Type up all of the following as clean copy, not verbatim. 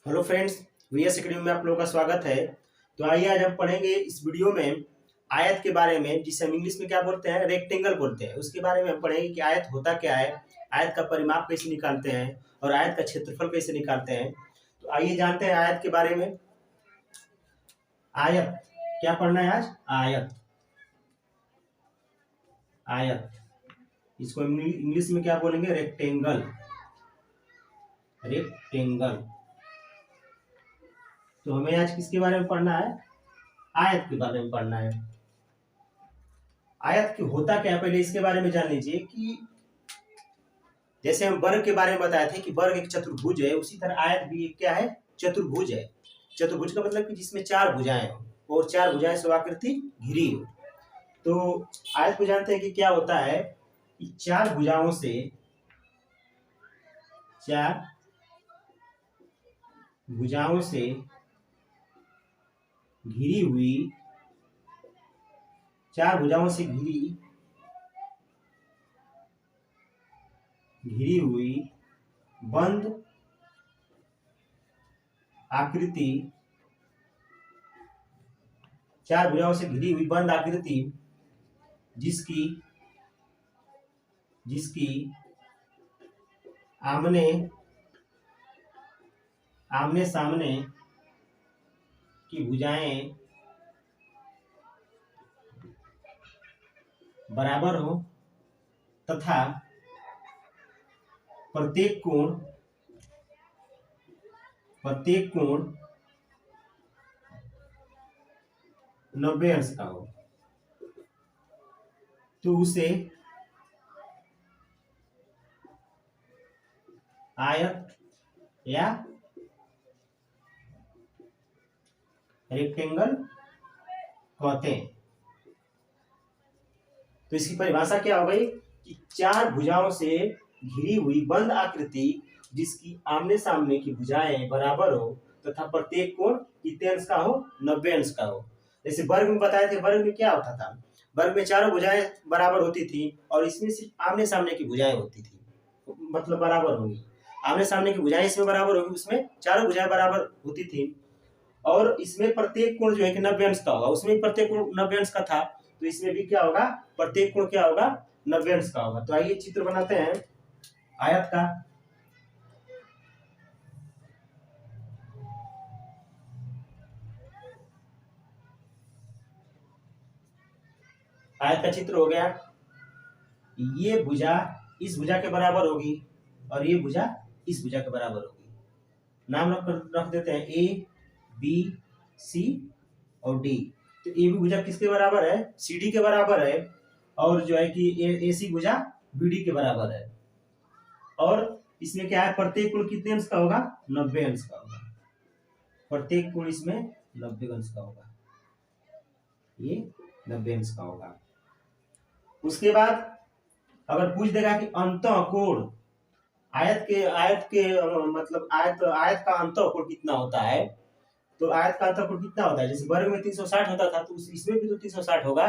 Hello friends, VS academy में आप लोगों का स्वागत है। तो आइए आज हम पढ़ेंगे इस वीडियो में आयत के बारे में, जिसे हम इंग्लिश में क्या बोलते हैं, रेक्टेंगल बोलते हैं। उसके बारे में हम पढ़ेंगे कि आयत होता क्या है, आयत का परिमाप कैसे निकालते हैं और आयत का क्षेत्रफल कैसे निकालते हैं। तो आइए जानते हैं आयत के बारे में। आयत क्या पढ़ना है आज? आयत। आयत इसको इंग्लिश में क्या बोलेंगे? रेक्टेंगल। रेक्टेंगल। तो हमें आज किसके बारे में पढ़ना है? आयत के बारे में पढ़ना है। आयत की होता क्या है, पहले इसके बारे में जान लीजिए कि जैसे हम वर्ग के बारे में बताए थे कि वर्ग एक चतुर्भुज है, उसी तरह आयत भी एक क्या है? चतुर्भुज है। चतुर्भुज का मतलब कि जिसमें चार भुजाएं हो और चार भुजाएं से आकृति घिरी हो। तो आयत को जानते हैं कि क्या होता है कि चार भुजाओं से घिरी हुई, चार भुजाओं से घिरी हुई बंद आकृति, चार भुजाओं से घिरी हुई बंद आकृति जिसकी आमने सामने की भुजाएं बराबर हो तथा प्रत्येक कोण 90 अंश का हो, तो उसे आयत या रेक्टेंगल कहते हैं। तो इसकी परिभाषा क्या हो गई कि चार भुजाओं से घिरी हुई बंद आकृति जिसकी आमने सामने की भुजाएं बराबर हो तथा प्रत्येक कोण कितने अंश का हो? 90 अंश का हो। जैसे वर्ग में बताए थे, वर्ग में क्या होता था? वर्ग में चारों भुजाएं बराबर होती थी और इसमें सिर्फ आमने सामने की भुजाएं होती थी, मतलब बराबर होंगी। आमने सामने की भुजाएं इसमें बराबर होगी, उसमें चारों भुजाएं बराबर होती थी और इसमें प्रत्येक कोण जो है कि 90 अंश का होगा। उसमें प्रत्येक कोण 90 अंश का था, तो इसमें भी क्या होगा? प्रत्येक कोण क्या होगा? 90 अंश का होगा। तो आइए चित्र बनाते हैं आयत का। आयत का चित्र हो गया। ये भुजा इस भुजा के बराबर होगी और ये भुजा इस भुजा के बराबर होगी। नाम रख देते हैं ए, बी, सी और डी। तो ए बी भुजा किसके बराबर है? सी डी के बराबर है। और जो है कि ए सी भुजा बी डी के बराबर है। और इसमें क्या है? प्रत्येक कोण कितने अंश का होगा? 90 अंश का होगा। प्रत्येक कोण इसमें 90 अंश का होगा। ये 90 अंश का होगा। उसके बाद अगर पूछ देगा कि अंतः कोण, आयत के मतलब आयत का अंतः कोण कितना होता है, तो आयत का अंतः कोण कितना होता है? जैसे वर्ग में 360 होता था, तो इसमें भी तो 360 होगा।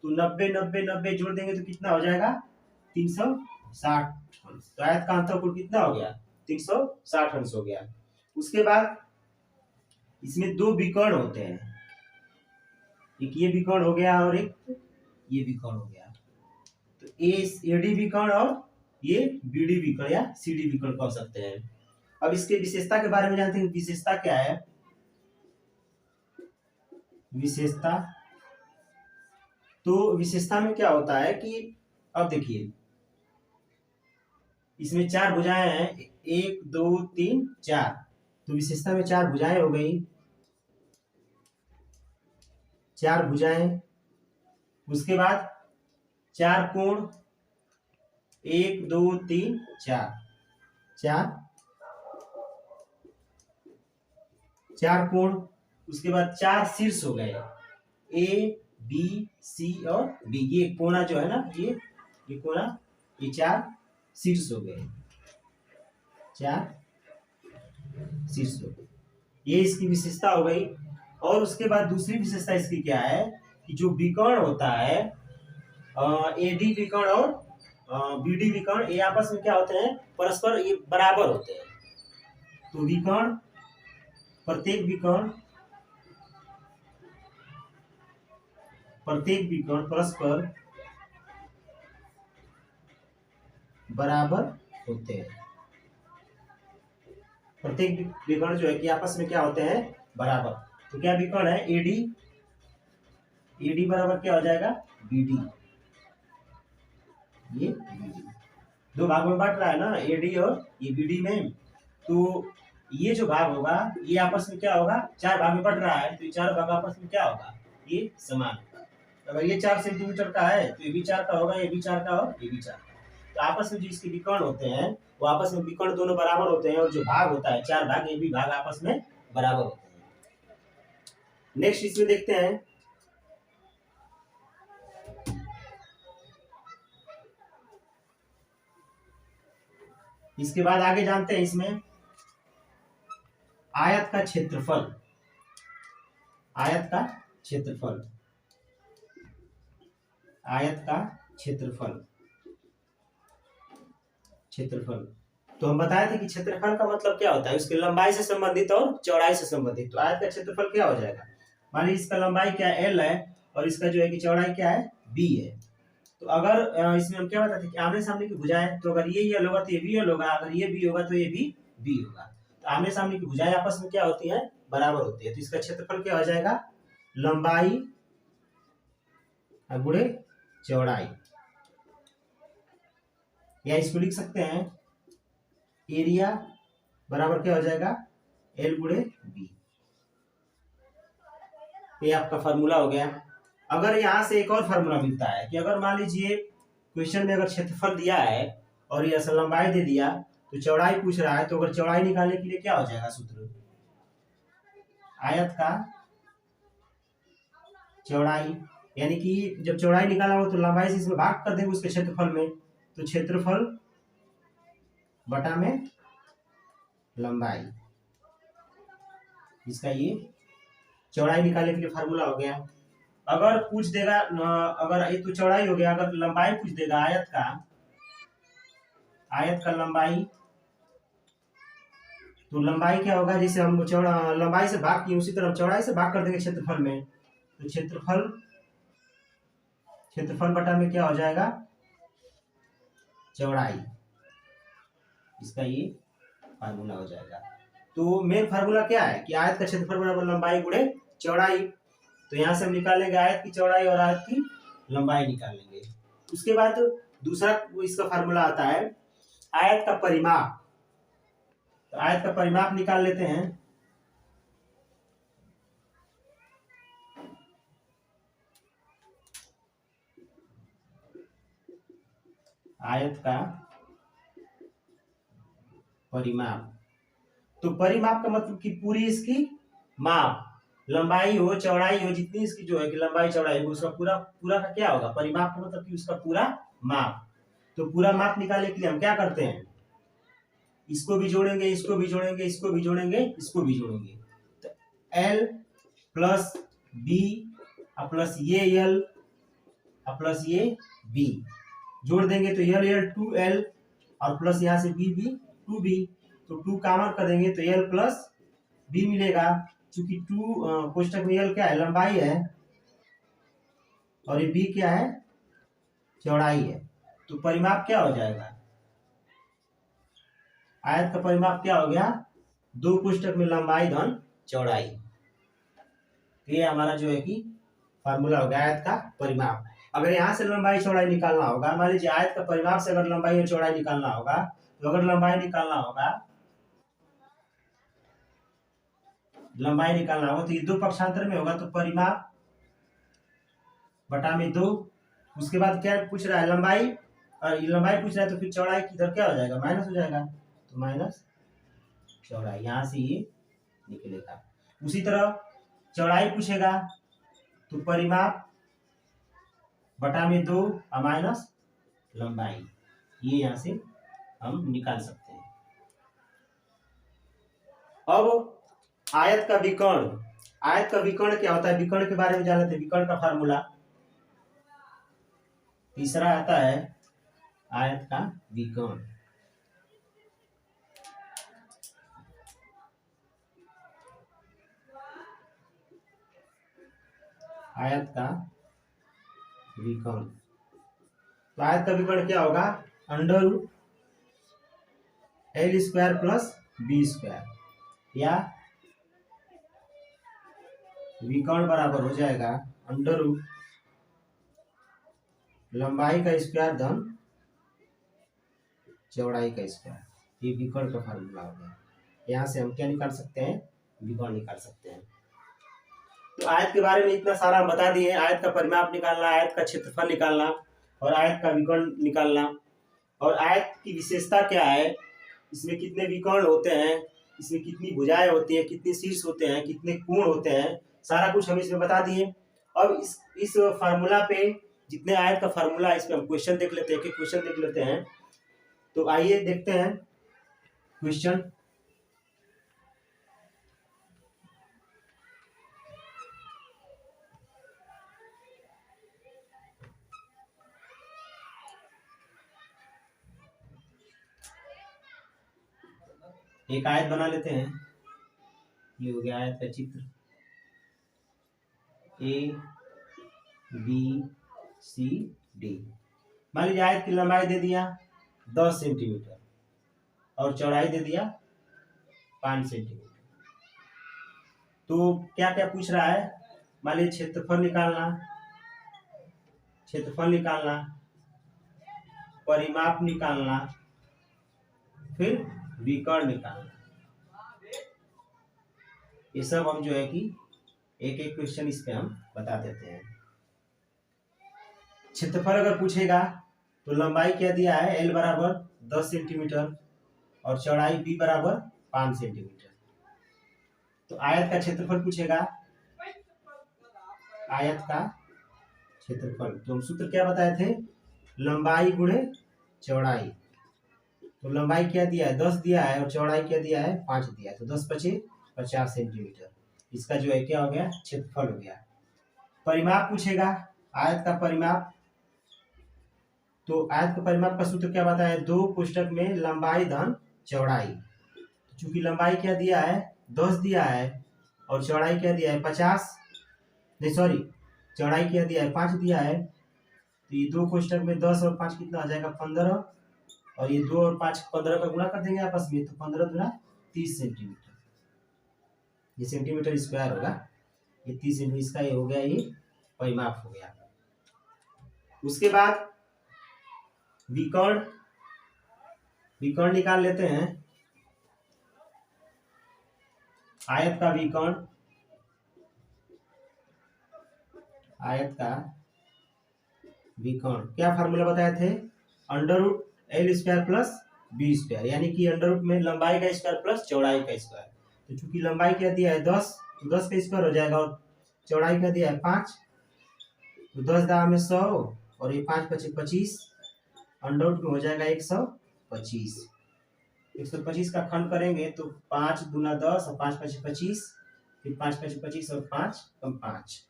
तो 90 90 90 जोड़ देंगे तो कितना हो जाएगा? 360 अंश। तो आयत का अंतः कोण कितना हो गया? 360 अंश हो गया। उसके बाद इसमें दो विकर्ण होते हैं, एक ये विकर्ण हो गया और एक ये विकर्ण हो गया। तो एडी विकर्ण और ये बीडी विकर्ण या सीडी विकर्ण कह सकते हैं। अब इसके विशेषता के बारे में जानते हैं। विशेषता क्या है? विशेषता, तो विशेषता में क्या होता है कि अब देखिए, इसमें चार भुजाएं हैं, 1 2 3 4। तो विशेषता में चार भुजाएं हो गई, चार भुजाएं। उसके बाद चार कोण, 1 2 3 4, चार कोण। उसके बाद चार शीर्ष हो गए, ए बी सी और बी। ये कोना जो है ना, ये कोना, ये चार शीर्ष हो गए, चार शीर्ष हो गए। ये इसकी विशेषता हो गई। और उसके बाद दूसरी विशेषता इसकी क्या है कि जो विकर्ण होता है, एडी विकर्ण और बीडी विकर्ण, ये आपस में क्या होते हैं? परस्पर ये बराबर होते हैं। तो विकर्ण प्रत्येक विकर्ण परस्पर बराबर होते हैं। प्रत्येक विकर्ण जो है कि आपस में क्या होते हैं, बराबर। तो क्या विकर्ण है, एडी, एडी बराबर क्या हो जाएगा, बीडी। ये बीडी दो भागों में बांट रहा है ना, एडी और ये बीडी में। तो ये जो भाग होगा ये आपस में क्या होगा, चार भाग में बढ़ रहा है, तो ये चार भाग आपस में क्या होगा, ये समान होगा। अगर ये 4 सेंटीमीटर का है तो ये भी 4 का होगा, ये भी 4 का और ये भी 4 का। तो आपस में जो इसके विकर्ण होते हैं वो आपस में विकर्ण दोनों बराबर होते हैं, और जो भाग होता है 4 भाग, ये भी भाग आपस में बराबर होते हैं। नेक्स्ट इसमें देखते हैं, इसके बाद आगे जानते हैं इसमें आयत का क्षेत्रफल। आयत का क्षेत्रफल, आयत का क्षेत्रफल, क्षेत्रफल। तो हम बताए थे कि क्षेत्रफल का मतलब क्या होता है, उसकी लंबाई से संबंधित और चौड़ाई से संबंधित। तो आयत का क्षेत्रफल क्या हो जाएगा, मान लीजिए इसका लंबाई क्या है, एल है, और इसका जो है कि चौड़ाई क्या है, बी है। तो अगर इसमें हम क्या बताते हैं कि आमने सामने की भुजाएं, तो अगर ये यल होगा तो ये भी यल होगा, अगर ये बी होगा तो ये भी बी होगा। तो आमने सामने की भुजाएं आपस में क्या होती है, बराबर होती है। तो इसका क्षेत्रफल क्या हो जाएगा, लंबाई गुणे चौड़ाई, या इसको लिख सकते हैं एरिया बराबर क्या हो जाएगा, एल गुणे बी। ये आपका फार्मूला हो गया। अगर यहां से एक और फार्मूला मिलता है कि अगर मान लीजिए क्वेश्चन में अगर क्षेत्रफल दिया है और ये असल लंबाई दे दिया, तो चौड़ाई पूछ रहा है, तो अगर चौड़ाई निकालने के लिए क्या हो जाएगा सूत्र, आयत का चौड़ाई, यानी कि जब चौड़ाई निकाला हो तो लंबाई से इसमें भाग कर देंगे उसके क्षेत्रफल में, तो क्षेत्रफल बटा में लंबाई, इसका ये चौड़ाई निकालने के लिए फार्मूला हो गया। अगर पूछ देगा, अगर ये तो चौड़ाई हो गया, अगर लंबाई पूछ देगा आयत का लंबाई, तो लंबाई क्या होगा, जैसे हम चौड़ा लंबाई से भाग किए उसी तरह चौड़ाई से भाग कर देंगे क्षेत्रफल में, तो क्षेत्रफल बटा में क्या हो जाएगा, चौड़ाई, इसका ये फार्मूला हो जाएगा। तो मेन फार्मूला क्या है कि आयत का क्षेत्रफल बराबर लंबाई गुणे चौड़ाई। तो यहां से हम निकाल लेंगे आयत की चौड़ाई और आयत की लंबाई निकाल लेंगे। उसके बाद दूसरा इसका फार्मूला आता है आयत का परिमाप। तो आयत का परिमाप निकाल लेते हैं। आयत का परिमाप, तो परिमाप का मतलब कि पूरी इसकी माप, लंबाई हो चौड़ाई हो, जितनी इसकी जो है कि लंबाई चौड़ाई हो, उसका पूरा पूरा का क्या होगा, परिमाप का मतलब कि उसका पूरा माप। तो पूरा माप निकालने के लिए हम क्या करते हैं, इसको भी जोड़ेंगे, इसको भी जोड़ेंगे, इसको भी जोड़ेंगे, इसको भी जोड़ेंगे। तो एल प्लस बी प्लस ये एल प्लस ये बी जोड़ देंगे, तो एल एल 2L और प्लस यहाँ से बी बी 2B, तो 2 कॉमन कर देंगे तो एल प्लस बी मिलेगा। चूंकि 2 कोष्टक में एल क्या है, लंबाई है, और ये बी क्या है, चौड़ाई है। तो परिमाप क्या हो जाएगा, आयत का परिमाप क्या हो गया, 2 कोष्टक में लंबाई धन चौड़ाई। ये हमारा जो है कि फार्मूला हो गया आयत का परिमाप। अगर यहाँ से लंबाई चौड़ाई निकालना होगा, मान लीजिए आयत का परिमाप से अगर लंबाई और चौड़ाई निकालना होगा, तो अगर लंबाई निकालना होगा तो ये 2 पक्षांतर में होगा, तो परिमाप बटा में 2। उसके बाद क्या पूछ रहा है, लंबाई, और ये लंबाई पूछ रहा है तो फिर चौड़ाई की इधर क्या हो जाएगा, माइनस हो जाएगा, तो माइनस चौड़ाई, यहां से ये निकलेगा। उसी तरह चौड़ाई पूछेगा तो परिमाप बटा में 2 और माइनस लंबाई, ये यहां से हम निकाल सकते हैं। अब आयत का विकर्ण, आयत का विकर्ण क्या होता है, विकर्ण के बारे में जान लेते हैं। विकर्ण का फार्मूला तीसरा आता है आयत का विकर्ण। आयत का विकर्ण। तो आयत का विकर्ण क्या होगा, under root L square plus B square, या विकर्ण बराबर हो जाएगा अंडर रूट लंबाई का स्क्वायर धन चौड़ाई का स्क्वायर। ये विकर्ण का फार्मूला हो गया। यहाँ से हम क्या निकाल सकते हैं, विकर्ण निकाल सकते हैं। तो आयत के बारे में इतना सारा हम बता दिए। आयत का परिमाप निकालना, आयत का क्षेत्रफल निकालना और आयत का विकर्ण निकालना। और आयत की विशेषता क्या है, इसमें कितने विकर्ण होते हैं, इसमें कितनी भुजाएं होती हैं, कितने शीर्ष होते हैं, कितने कोण होते हैं, सारा कुछ हम इसमें बता दिए। अब इस फार्मूला पे जितने आयत का फार्मूला है इस पे हम क्वेश्चन देख लेते हैं, क्वेश्चन देख लेते हैं। तो आइए देखते हैं क्वेश्चन। एक आयत बना लेते हैं। ये हो गया आयत का चित्र, ए बी सी डी। मान लीजिए आयत की लंबाई दे दिया 10 सेंटीमीटर और चौड़ाई दे दिया 5 सेंटीमीटर। तो क्या क्या पूछ रहा है, मान लीजिए क्षेत्रफल निकालना, परिमाप निकालना, फिर विकर्ण निकालना। ये सब हम जो है कि एक एक क्वेश्चन इस पे हम बता देते हैं। क्षेत्रफल अगर पूछेगा तो लंबाई क्या दिया है, एल बराबर 10 सेंटीमीटर और चौड़ाई बी बराबर 5 सेंटीमीटर। तो आयत का क्षेत्रफल पूछेगा, आयत का क्षेत्रफल तो हम सूत्र क्या बताए थे, लंबाई गुणे चौड़ाई। तो लंबाई क्या दिया है, 10 दिया है और चौड़ाई क्या दिया है, 5 दिया है। तो 10 पचे 50 सेंटीमीटर। इसका जो है क्या हो गया, क्षेत्रफल हो गया। परिमाप पूछेगा, आयत का परिमाप। तो आयत का परिमाप का सूत्र क्या बताया, 2 कोष्ठक में लंबाई धन चौड़ाई। चूंकि लंबाई क्या दिया है, 10 दिया है और चौड़ाई क्या दिया है, 50 नहीं सॉरी चौड़ाई क्या दिया है, 5 दिया है। तो ये 2 कोष्ठक में 10 और 5 कितना आ जाएगा, 15। और ये 2 और 5 15 का गुणा कर देंगे आपस में, तो 15 दूना 30 सेंटीमीटर। ये सेंटीमीटर स्क्वायर होगा, ये 30 सेंटीमीटर। इसका ये हो गया, ये परिमाप हो गया। उसके बाद विकर्ण निकाल लेते हैं। आयत का विकर्ण, क्या फार्मूला बताए थे, under root L square plus B square, यानी कि अंडर रूट में लंबाई का स्क्वायर प्लस चौड़ाई का स्क्वायर। तो चूंकि लंबाई क्या दिया है 10, तो 10 का स्क्वायर हो जाएगा और चौड़ाई क्या दिया है 5। तो 10 दाव में 100 और ये 5 पचे 25, अंडर रूट में हो जाएगा 125। 125 का खंड करेंगे तो 5 दूना 10 और 5 पचे 25, फिर 5 पचे 25 और 5 कम 5।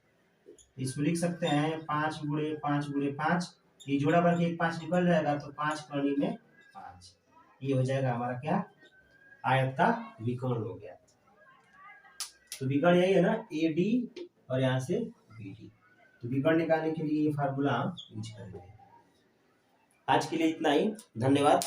इसको लिख सकते हैं 5 गुणे 5 गुणे 5। ये जोड़ा करके एक 5 निकल जाएगा, तो 5 कड़ी में 5। ये हो जाएगा हमारा क्या, आयत का विकर्ण हो गया। तो विकर्ण यही है ना, ए डी और यहाँ से बी डी। तो विकर्ण निकालने के लिए ये फार्मूला हम यूज करेंगे। आज के लिए इतना ही, धन्यवाद।